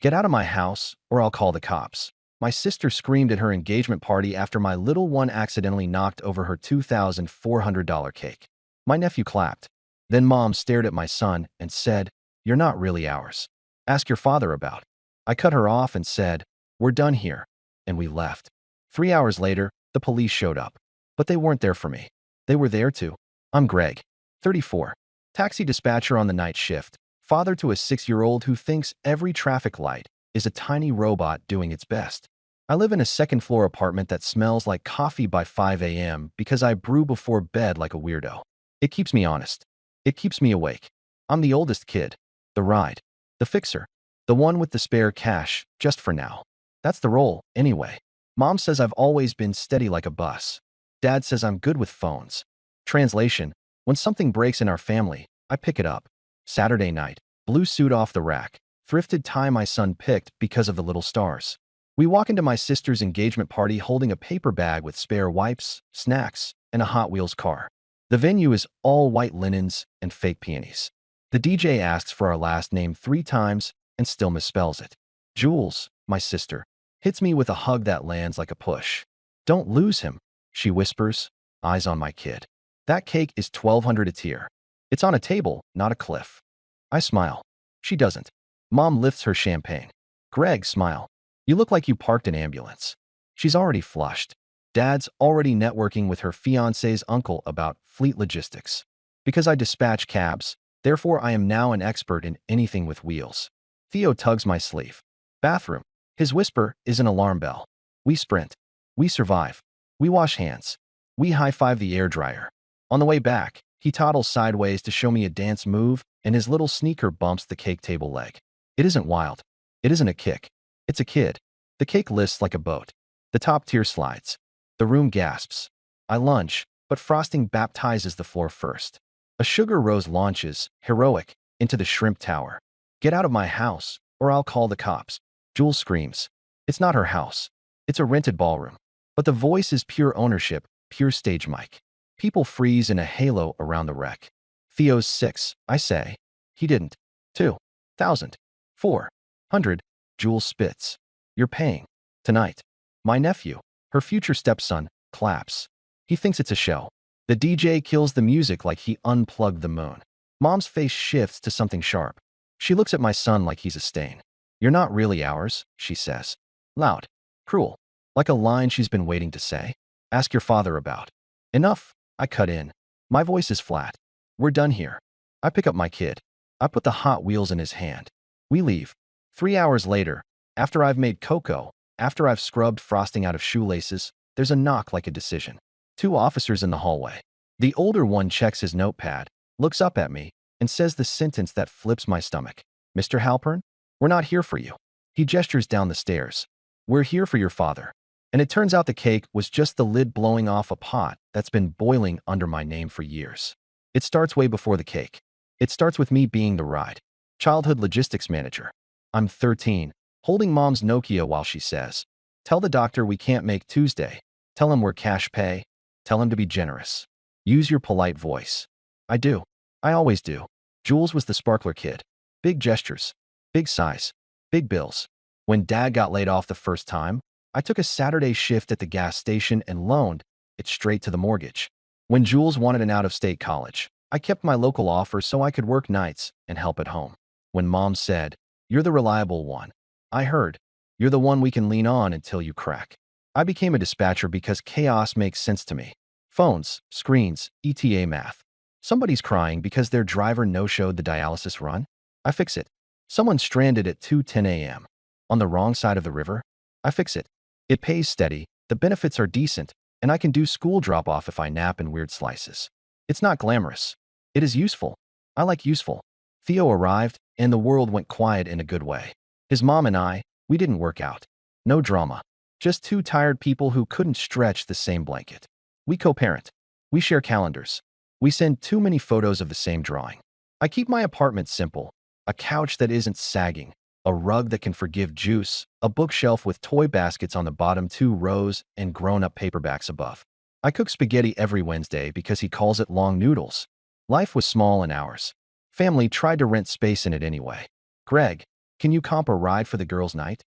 Get out of my house, or I'll call the cops. My sister screamed at her engagement party after my little one accidentally knocked over her $2,400 cake. My nephew clapped. Then Mom stared at my son and said, "You're not really ours. Ask your father about." I cut her off and said, "We're done here." And we left. 3 hours later, the police showed up. But they weren't there for me. They were there to. I'm Greg, 34. Taxi dispatcher on the night shift. Father to a 6-year-old who thinks every traffic light is a tiny robot doing its best. I live in a second-floor apartment that smells like coffee by 5 a.m. because I brew before bed like a weirdo. It keeps me honest. It keeps me awake. I'm the oldest kid. The ride. The fixer. The one with the spare cash, just for now. That's the role, anyway. Mom says I've always been steady like a bus. Dad says I'm good with phones. Translation: when something breaks in our family, I pick it up. Saturday night, blue suit off the rack, thrifted tie my son picked because of the little stars. We walk into my sister's engagement party holding a paper bag with spare wipes, snacks, and a Hot Wheels car. The venue is all white linens and fake peonies. The DJ asks for our last name 3 times and still misspells it. Jules, my sister, hits me with a hug that lands like a push. "Don't lose him," she whispers, eyes on my kid. "That cake is $1,200 a tier. It's on a table, not a cliff." I smile. She doesn't. Mom lifts her champagne. "Greg, smile. You look like you parked an ambulance." She's already flushed. Dad's already networking with her fiancé's uncle about fleet logistics. Because I dispatch cabs, therefore I am now an expert in anything with wheels. Theo tugs my sleeve. "Bathroom." His whisper is an alarm bell. We sprint. We survive. We wash hands. We high-five the air dryer. On the way back, he toddles sideways to show me a dance move, and his little sneaker bumps the cake table leg. It isn't wild. It isn't a kick. It's a kid. The cake lists like a boat. The top tier slides. The room gasps. I lunge, but frosting baptizes the floor first. A sugar rose launches, heroic, into the shrimp tower. "Get out of my house, or I'll call the cops." Jules screams. It's not her house. It's a rented ballroom. But the voice is pure ownership, pure stage mic. People freeze in a halo around the wreck. "Theo's 6, I say." "He didn't." 2,000. 400. Jules spits. "You're paying. Tonight." My nephew, her future stepson, claps. He thinks it's a show. The DJ kills the music like he unplugged the moon. Mom's face shifts to something sharp. She looks at my son like he's a stain. "You're not really ours," she says. Loud. Cruel. Like a line she's been waiting to say. "Ask your father about." Enough. I cut in. My voice is flat. "We're done here." I pick up my kid. I put the Hot Wheels in his hand. We leave. 3 hours later, after I've made cocoa, after I've scrubbed frosting out of shoelaces, there's a knock like a decision. 2 officers in the hallway. The older one checks his notepad, looks up at me, and says the sentence that flips my stomach. "Mr. Halpern, we're not here for you." He gestures down the stairs. "We're here for your father." And it turns out the cake was just the lid blowing off a pot that's been boiling under my name for years. It starts way before the cake. It starts with me being the ride. Childhood logistics manager. I'm 13, holding Mom's Nokia while she says, "Tell the doctor we can't make Tuesday. Tell him we're cash pay. Tell him to be generous. Use your polite voice." I do. I always do. Jules was the sparkler kid. Big gestures. Big size. Big bills. When Dad got laid off the first time, I took a Saturday shift at the gas station and loaned it straight to the mortgage. When Jules wanted an out-of-state college, I kept my local offer so I could work nights and help at home. When Mom said, "You're the reliable one," I heard, "You're the one we can lean on until you crack." I became a dispatcher because chaos makes sense to me. Phones, screens, ETA math. Somebody's crying because their driver no-showed the dialysis run. I fix it. Someone's stranded at 2:10 a.m. on the wrong side of the river. I fix it. It pays steady, the benefits are decent, and I can do school drop-off if I nap in weird slices. It's not glamorous. It is useful. I like useful. Theo arrived, and the world went quiet in a good way. His mom and I, we didn't work out. No drama. Just 2 tired people who couldn't stretch the same blanket. We co-parent. We share calendars. We send too many photos of the same drawing. I keep my apartment simple. A couch that isn't sagging. A rug that can forgive juice, a bookshelf with toy baskets on the bottom 2 rows and grown-up paperbacks above. I cook spaghetti every Wednesday because he calls it long noodles. Life was small and ours. Family tried to rent space in it anyway. Greg, Can you comp a ride for the girls' night?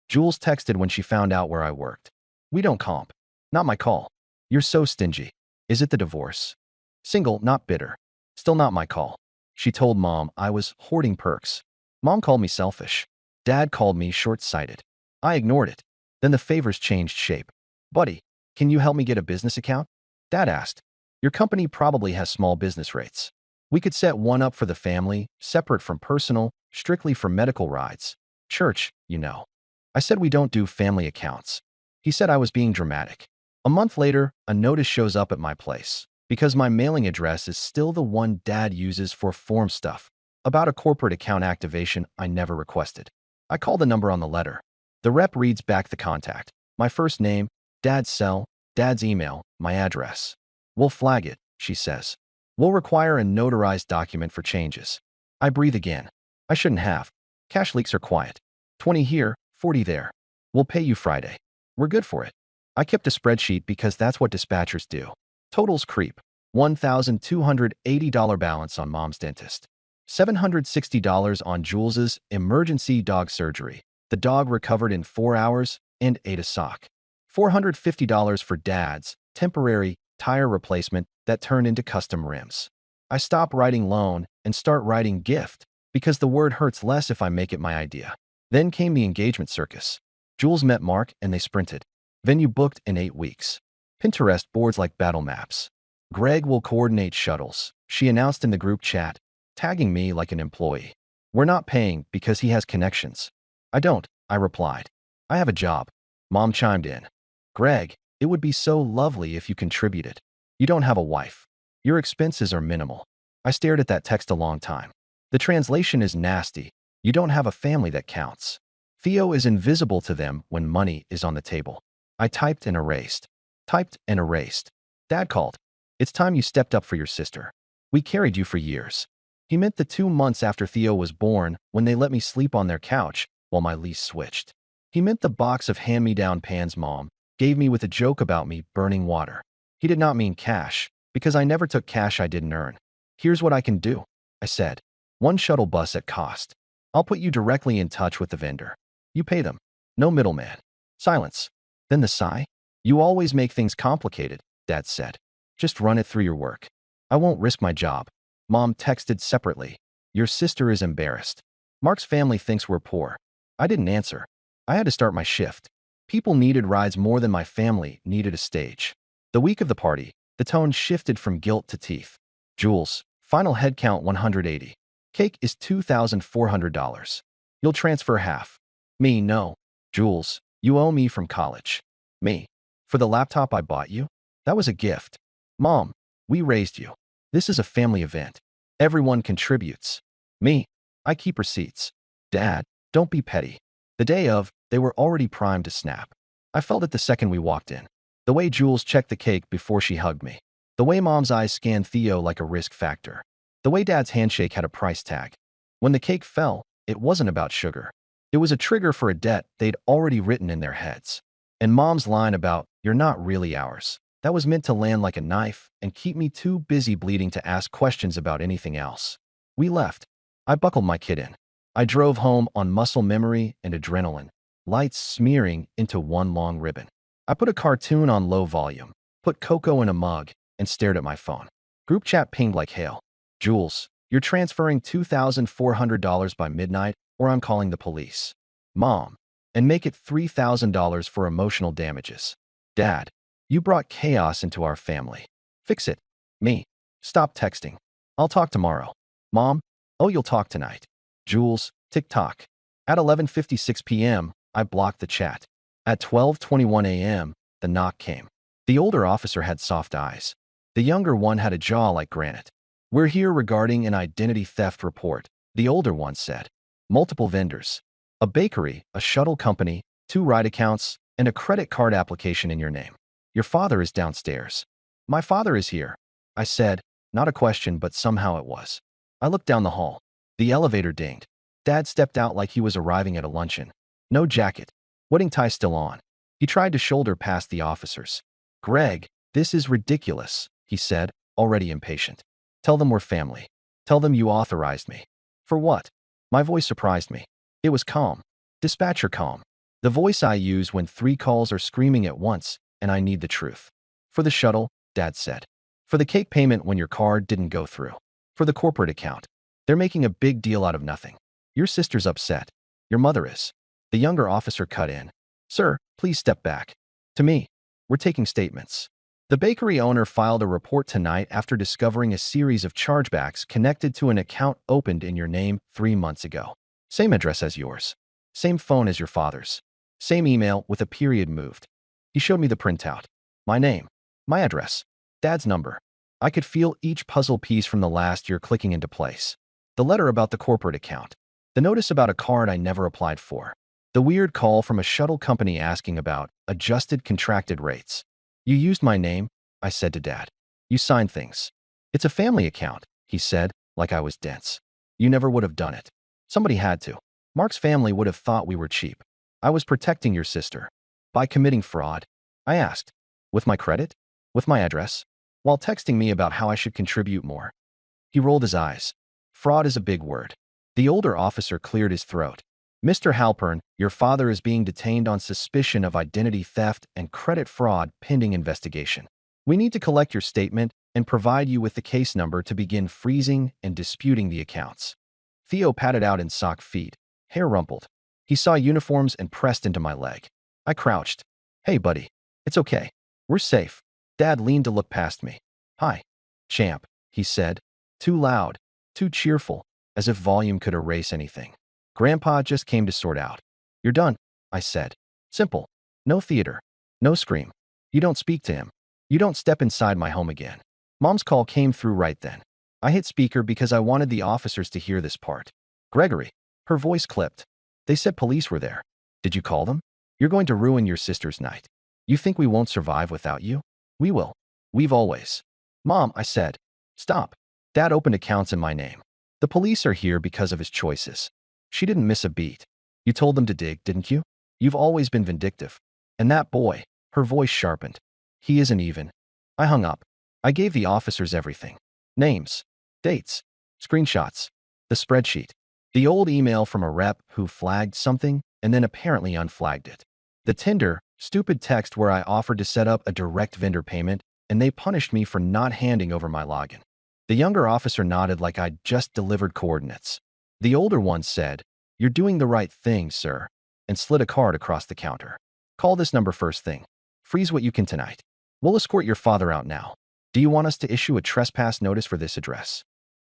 Jules texted when she found out where I worked. We don't comp. Not my call. You're so stingy. Is it the divorce? Single, not bitter. Still not my call. She told Mom I was hoarding perks. Mom called me selfish. Dad called me short-sighted. I ignored it. Then the favors changed shape. Buddy, can you help me get a business account? Dad asked. Your company probably has small business rates. We could set one up for the family, separate from personal, strictly for medical rides. Church, you know. I said we don't do family accounts. He said I was being dramatic. A month later, a notice shows up at my place because my mailing address is still the one Dad uses for form stuff about a corporate account activation I never requested. I call the number on the letter. The rep reads back the contact. My first name, Dad's cell, Dad's email, my address. We'll flag it, she says. We'll require a notarized document for changes. I breathe again. I shouldn't have. Cash leaks are quiet. 20 here, 40 there. We'll pay you Friday. We're good for it. I kept a spreadsheet because that's what dispatchers do. Totals creep. $1,280 balance on Mom's dentist. $760 on Jules's emergency dog surgery. The dog recovered in 4 hours and ate a sock. $450 for Dad's temporary tire replacement that turned into custom rims. I stop writing loan and start writing gift because the word hurts less if I make it my idea. Then came the engagement circus. Jules met Mark and they sprinted. Venue booked in 8 weeks. Pinterest boards like battle maps. Greg will coordinate shuttles, she announced in the group chat, tagging me like an employee. We're not paying because he has connections. I don't, I replied. I have a job. Mom chimed in. Greg, it would be so lovely if you contributed. You don't have a wife. Your expenses are minimal. I stared at that text a long time. The translation is nasty. You don't have a family that counts. Theo is invisible to them when money is on the table. I typed and erased. Typed and erased. Dad called. It's time you stepped up for your sister. We carried you for years. He meant the 2 months after Theo was born when they let me sleep on their couch while my lease switched. He meant the box of hand-me-down pans Mom gave me with a joke about me burning water. He did not mean cash, because I never took cash I didn't earn. Here's what I can do, I said. 1 shuttle bus at cost. I'll put you directly in touch with the vendor. You pay them. No middleman. Silence. Then the sigh. You always make things complicated, Dad said. Just run it through your work. I won't risk my job. Mom texted separately. Your sister is embarrassed. Mark's family thinks we're poor. I didn't answer. I had to start my shift. People needed rides more than my family needed a stage. The week of the party, the tone shifted from guilt to teeth. Jules, final head count 180. Cake is $2,400. You'll transfer half. Me, no. Jules, you owe me from college. Me, for the laptop I bought you? That was a gift. Mom, we raised you. This is a family event. Everyone contributes. Me, I keep receipts. Dad, don't be petty. The day of, they were already primed to snap. I felt it the second we walked in. The way Jules checked the cake before she hugged me. The way Mom's eyes scanned Theo like a risk factor. The way Dad's handshake had a price tag. When the cake fell, it wasn't about sugar. It was a trigger for a debt they'd already written in their heads. And Mom's line about, you're not really ours. That was meant to land like a knife and keep me too busy bleeding to ask questions about anything else. We left. I buckled my kid in. I drove home on muscle memory and adrenaline, lights smearing into one long ribbon. I put a cartoon on low volume, put cocoa in a mug, and stared at my phone. Group chat pinged like hail. Jules, you're transferring $2,400 by midnight or I'm calling the police. Mom, and make it $3,000 for emotional damages. Dad, you brought chaos into our family. Fix it. Me, stop texting. I'll talk tomorrow. Mom, oh, you'll talk tonight. Jules, TikTok. At 11:56 p.m., I blocked the chat. At 12:21 a.m., the knock came. The older officer had soft eyes. The younger one had a jaw like granite. We're here regarding an identity theft report, the older one said. Multiple vendors. A bakery, a shuttle company, 2 ride accounts, and a credit card application in your name. Your father is downstairs. My father is here, I said, not a question, but somehow it was. I looked down the hall. The elevator dinged. Dad stepped out like he was arriving at a luncheon. No jacket. Wedding tie still on. He tried to shoulder past the officers. Greg, this is ridiculous, he said, already impatient. Tell them we're family. Tell them you authorized me. For what? My voice surprised me. It was calm. Dispatcher calm. The voice I use when 3 calls are screaming at once and I need the truth. For the shuttle, Dad said. For the cake payment when your card didn't go through. For the corporate account. They're making a big deal out of nothing. Your sister's upset. Your mother is. The younger officer cut in. Sir, please step back. To me. We're taking statements. The bakery owner filed a report tonight after discovering a series of chargebacks connected to an account opened in your name 3 months ago. Same address as yours. Same phone as your father's. Same email with a period moved. He showed me the printout. My name. My address. Dad's number. I could feel each puzzle piece from the last year clicking into place. The letter about the corporate account. The notice about a card I never applied for. The weird call from a shuttle company asking about adjusted contracted rates. You used my name, I said to Dad. You signed things. It's a family account, he said, like I was dense. You never would have done it. Somebody had to. Mark's family would have thought we were cheap. I was protecting your sister. By committing fraud? I asked. With my credit? With my address? While texting me about how I should contribute more. He rolled his eyes. Fraud is a big word. The older officer cleared his throat. Mr. Halpern, your father is being detained on suspicion of identity theft and credit fraud pending investigation. We need to collect your statement and provide you with the case number to begin freezing and disputing the accounts. Theo patted out in sock feet, hair rumpled. He saw uniforms and pressed into my leg. I crouched. Hey, buddy. It's okay. We're safe. Dad leaned to look past me. Hi, champ, he said. Too loud, too cheerful, as if volume could erase anything. Grandpa just came to sort out. You're done, I said. Simple. No theater. No scream. You don't speak to him. You don't step inside my home again. Mom's call came through right then. I hit speaker because I wanted the officers to hear this part. Gregory. Her voice clipped. They said police were there. Did you call them? You're going to ruin your sister's night. You think we won't survive without you? We will. We've always. Mom, I said. Stop. Dad opened accounts in my name. The police are here because of his choices. She didn't miss a beat. You told them to dig, didn't you? You've always been vindictive. And that boy, her voice sharpened. He isn't even. I hung up. I gave the officers everything. Names, dates, screenshots, the spreadsheet, the old email from a rep who flagged something and then apparently unflagged it. The Tinder, stupid text where I offered to set up a direct vendor payment and they punished me for not handing over my login. The younger officer nodded like I'd just delivered coordinates. The older one said, You're doing the right thing, sir, and slid a card across the counter. Call this number first thing. Freeze what you can tonight. We'll escort your father out now. Do you want us to issue a trespass notice for this address?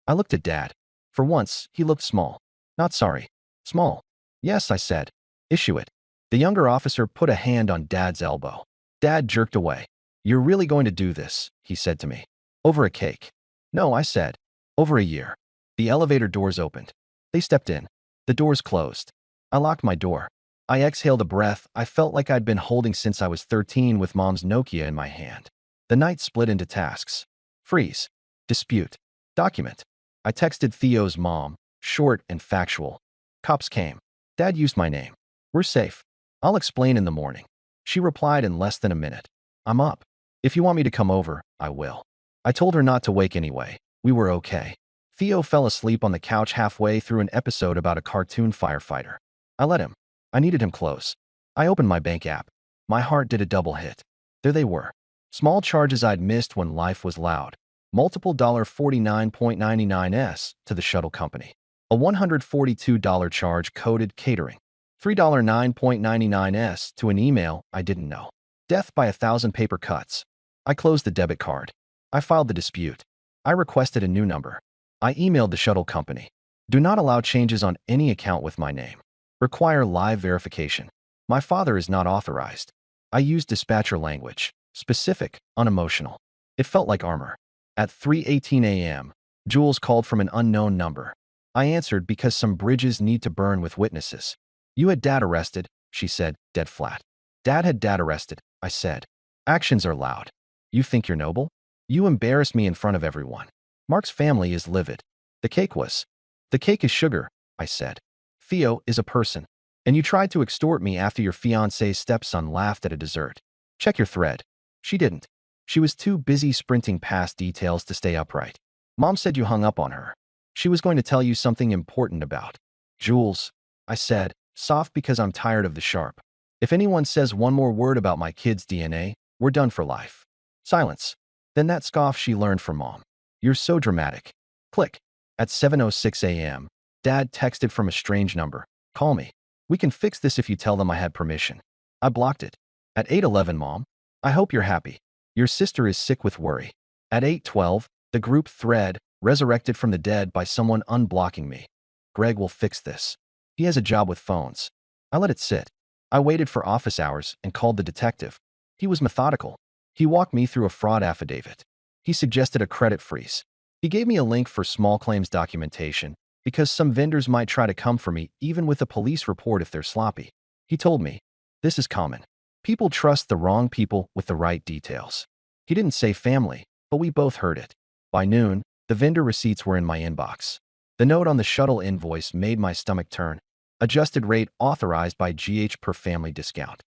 I looked at Dad. For once, he looked small. Not sorry. Small. Yes, I said. Issue it. The younger officer put a hand on Dad's elbow. Dad jerked away. You're really going to do this, he said to me. Over a cake. No, I said. Over a year. The elevator doors opened. They stepped in. The doors closed. I locked my door. I exhaled a breath I felt like I'd been holding since I was 13 with Mom's Nokia in my hand. The night split into tasks. Freeze. Dispute. Document. I texted Theo's mom, short and factual. Cops came. Dad used my name. We're safe. I'll explain in the morning. She replied in less than a minute. I'm up. If you want me to come over, I will. I told her not to wake anyway. We were okay. Theo fell asleep on the couch halfway through an episode about a cartoon firefighter. I let him. I needed him close. I opened my bank app. My heart did a double hit. There they were. Small charges I'd missed when life was loud. Multiple $49.99s to the shuttle company. A $142 charge coded catering. $3.9.99s to an email I didn't know. Death by 1,000 paper cuts. I closed the debit card. I filed the dispute. I requested a new number. I emailed the shuttle company. Do not allow changes on any account with my name. Require live verification. My father is not authorized. I used dispatcher language. Specific, unemotional. It felt like armor. At 3:18 a.m., Jules called from an unknown number. I answered because some bridges need to burn with witnesses. You had Dad arrested, she said, dead flat. Dad had Dad arrested, I said. Actions are loud. You think you're noble? You embarrass me in front of everyone. Mark's family is livid. The cake was. The cake is sugar, I said. Theo is a person. And you tried to extort me after your fiancé's stepson laughed at a dessert. Check your thread. She didn't. She was too busy sprinting past details to stay upright. Mom said you hung up on her. She was going to tell you something important about Jules. I said, soft because I'm tired of the sharp. If anyone says one more word about my kid's DNA, we're done for life. Silence. Then that scoff she learned from Mom. You're so dramatic. Click. At 7:06 a.m., Dad texted from a strange number. Call me. We can fix this if you tell them I had permission. I blocked it. At 8:11, Mom. I hope you're happy. Your sister is sick with worry. At 8:12, the group thread, resurrected from the dead by someone unblocking me. Greg will fix this. He has a job with phones. I let it sit. I waited for office hours and called the detective. He was methodical. He walked me through a fraud affidavit. He suggested a credit freeze. He gave me a link for small claims documentation because some vendors might try to come for me even with a police report if they're sloppy. He told me, this is common. People trust the wrong people with the right details. He didn't say family, but we both heard it. By noon, the vendor receipts were in my inbox. The note on the shuttle invoice made my stomach turn. Adjusted rate authorized by GH per family discount.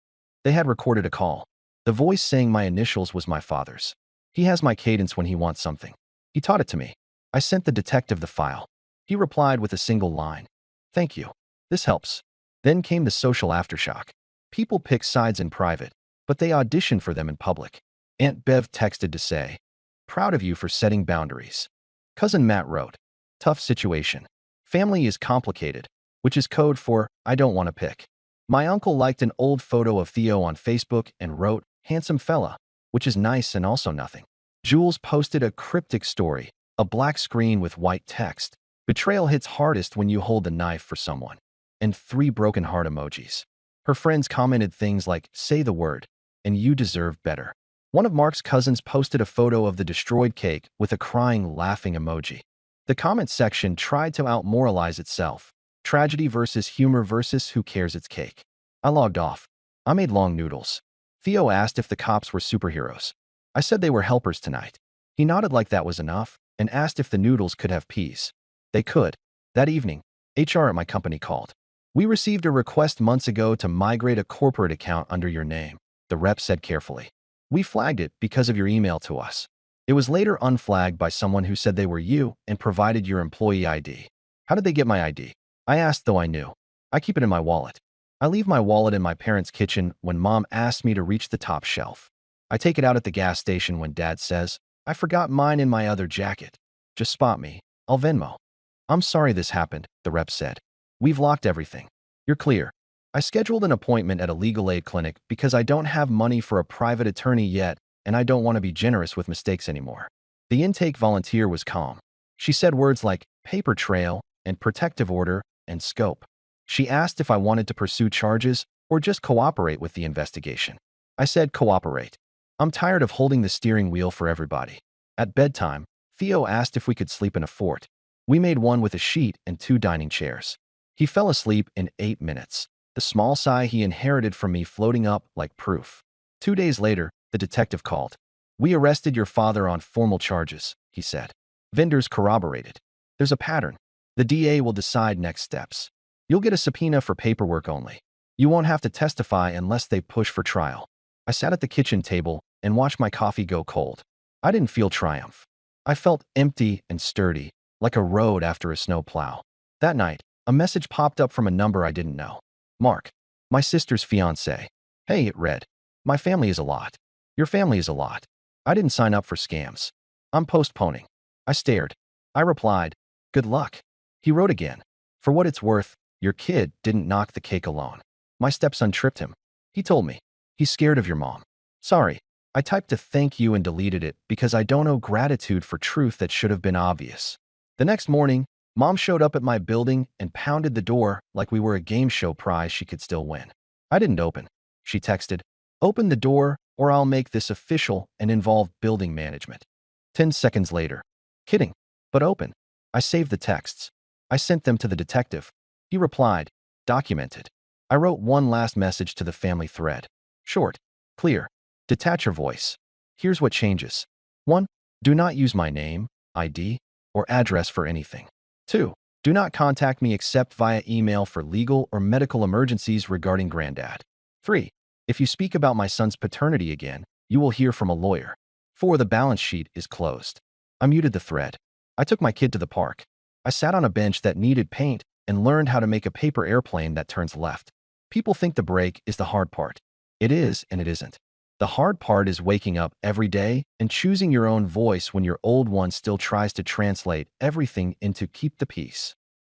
They had recorded a call. The voice saying my initials was my father's. He has my cadence when he wants something. He taught it to me. I sent the detective the file. He replied with a single line. Thank you. This helps. Then came the social aftershock. People pick sides in private, but they audition for them in public. Aunt Bev texted to say, proud of you for setting boundaries. Cousin Matt wrote, tough situation. Family is complicated, which is code for I don't want to pick. My uncle liked an old photo of Theo on Facebook and wrote, handsome fella, which is nice and also nothing. Jules posted a cryptic story, a black screen with white text. Betrayal hits hardest when you hold the knife for someone. And 3 broken heart emojis. Her friends commented things like, say the word, and you deserve better. One of Mark's cousins posted a photo of the destroyed cake with a crying, laughing emoji. The comment section tried to out-moralize itself. Tragedy versus humor versus who cares it's cake. I logged off. I made long noodles. Theo asked if the cops were superheroes. I said they were helpers tonight. He nodded like that was enough and asked if the noodles could have peas. They could. That evening, HR at my company called. We received a request months ago to migrate a corporate account under your name, the rep said carefully. We flagged it because of your email to us. It was later unflagged by someone who said they were you and provided your employee ID. How did they get my ID? I asked, though I knew. I keep it in my wallet. I leave my wallet in my parents' kitchen when Mom asks me to reach the top shelf. I take it out at the gas station when Dad says, I forgot mine in my other jacket. Just spot me. I'll Venmo. I'm sorry this happened, the rep said. We've locked everything. You're clear. I scheduled an appointment at a legal aid clinic because I don't have money for a private attorney yet and I don't want to be generous with mistakes anymore. The intake volunteer was calm. She said words like paper trail and protective order and scope. She asked if I wanted to pursue charges or just cooperate with the investigation. I said cooperate. I'm tired of holding the steering wheel for everybody. At bedtime, Theo asked if we could sleep in a fort. We made one with a sheet and 2 dining chairs. He fell asleep in 8 minutes, the small sigh he inherited from me floating up like proof. 2 days later, the detective called. We arrested your father on formal charges, he said. Vendors corroborated. There's a pattern. The DA will decide next steps. You'll get a subpoena for paperwork only. You won't have to testify unless they push for trial. I sat at the kitchen table and watched my coffee go cold. I didn't feel triumph. I felt empty and sturdy, like a road after a snow plow. That night, a message popped up from a number I didn't know. Mark, my sister's fiancé. Hey, it read. My family is a lot. Your family is a lot. I didn't sign up for scams. I'm postponing. I stared. I replied, good luck. He wrote again. For what it's worth, your kid didn't knock the cake alone. My stepson tripped him. He told me. He's scared of your mom. Sorry. I typed a thank you and deleted it because I don't owe gratitude for truth that should have been obvious. The next morning, Mom showed up at my building and pounded the door like we were a game show prize she could still win. I didn't open. She texted, open the door or I'll make this official and involve building management. 10 seconds later. Kidding, but open. I saved the texts. I sent them to the detective. He replied, documented. I wrote one last message to the family thread. Short, clear, detach your voice. Here's what changes. 1. Do not use my name, ID, or address for anything. 2. Do not contact me except via email for legal or medical emergencies regarding Granddad. 3. If you speak about my son's paternity again, you will hear from a lawyer. 4. The balance sheet is closed. I muted the thread. I took my kid to the park. I sat on a bench that needed paint and and learned how to make a paper airplane that turns left. People think the break is the hard part. It is, and it isn't. The hard part is waking up every day and choosing your own voice when your old one still tries to translate everything into keep the peace.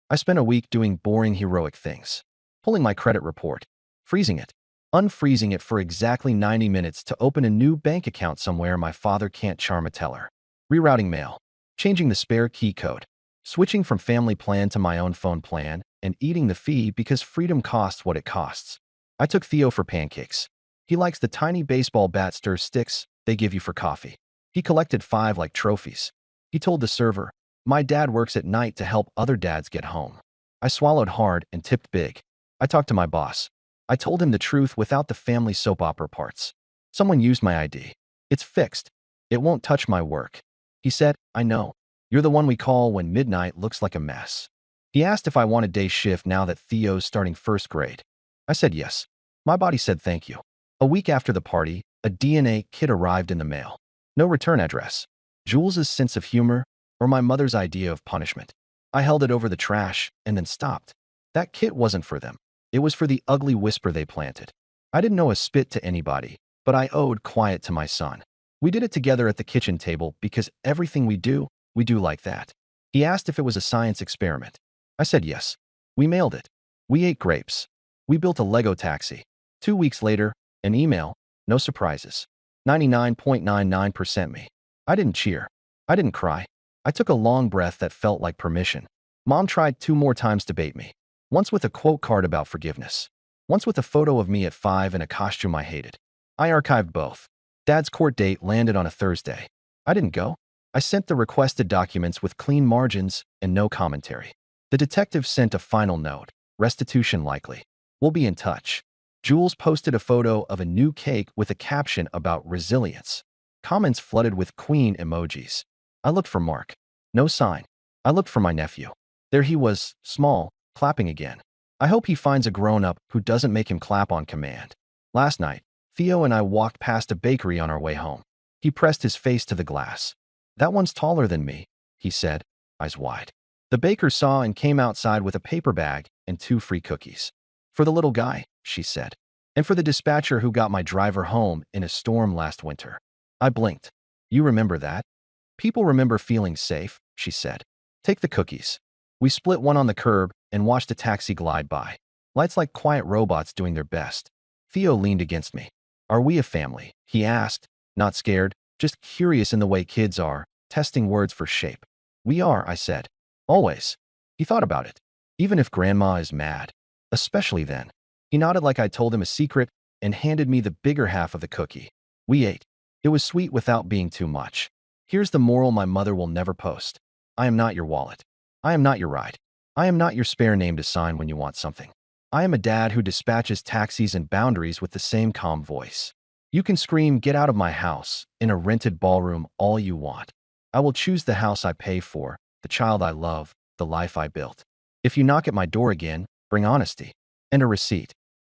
I spent a week doing boring heroic things. Pulling my credit report, freezing it, unfreezing it for exactly 90 minutes to open a new bank account somewhere my father can't charm a teller, rerouting mail, changing the spare key code, switching from family plan to my own phone plan, and eating the fee because freedom costs what it costs. I took Theo for pancakes. He likes the tiny baseball bat stir sticks they give you for coffee. He collected 5 like trophies. He told the server, "My dad works at night to help other dads get home." I swallowed hard and tipped big. I talked to my boss. I told him the truth without the family soap opera parts. Someone used my ID. It's fixed. It won't touch my work. He said, "I know. You're the one we call when midnight looks like a mess." He asked if I wanted day shift now that Theo's starting first grade. I said yes. My body said thank you. A week after the party, a DNA kit arrived in the mail. No return address. Jules's sense of humor, or my mother's idea of punishment. I held it over the trash and then stopped. That kit wasn't for them. It was for the ugly whisper they planted. I didn't know a spit to anybody, but I owed quiet to my son. We did it together at the kitchen table because everything we do like that. He asked if it was a science experiment. I said yes. We mailed it. We ate grapes. We built a Lego taxi. 2 weeks later, an email, no surprises. 99.99% me. I didn't cheer. I didn't cry. I took a long breath that felt like permission. Mom tried 2 more times to bait me. Once with a quote card about forgiveness. Once with a photo of me at 5 in a costume I hated. I archived both. Dad's court date landed on a Thursday. I didn't go. I sent the requested documents with clean margins and no commentary. The detective sent a final note. Restitution likely. We'll be in touch. Jules posted a photo of a new cake with a caption about resilience. Comments flooded with queen emojis. I looked for Mark. No sign. I looked for my nephew. There he was, small, clapping again. I hope he finds a grown-up who doesn't make him clap on command. Last night, Theo and I walked past a bakery on our way home. He pressed his face to the glass. "That one's taller than me," he said, eyes wide. The baker saw and came outside with a paper bag and 2 free cookies. "For the little guy," she said. "And for the dispatcher who got my driver home in a storm last winter." I blinked. "You remember that?" "People remember feeling safe," she said. "Take the cookies." We split one on the curb and watched a taxi glide by. Lights like quiet robots doing their best. Theo leaned against me. "Are we a family?" he asked, not scared, just curious in the way kids are, testing words for shape. "We are," I said. "Always." He thought about it. "Even if Grandma is mad." "Especially then." He nodded like I told him a secret and handed me the bigger half of the cookie. We ate. It was sweet without being too much. Here's the moral my mother will never post. I am not your wallet. I am not your ride. I am not your spare name to sign when you want something. I am a dad who dispatches taxis and boundaries with the same calm voice. You can scream, "Get out of my house," in a rented ballroom all you want. I will choose the house I pay for, the child I love, the life I built. If you knock at my door again, bring honesty and a receipt.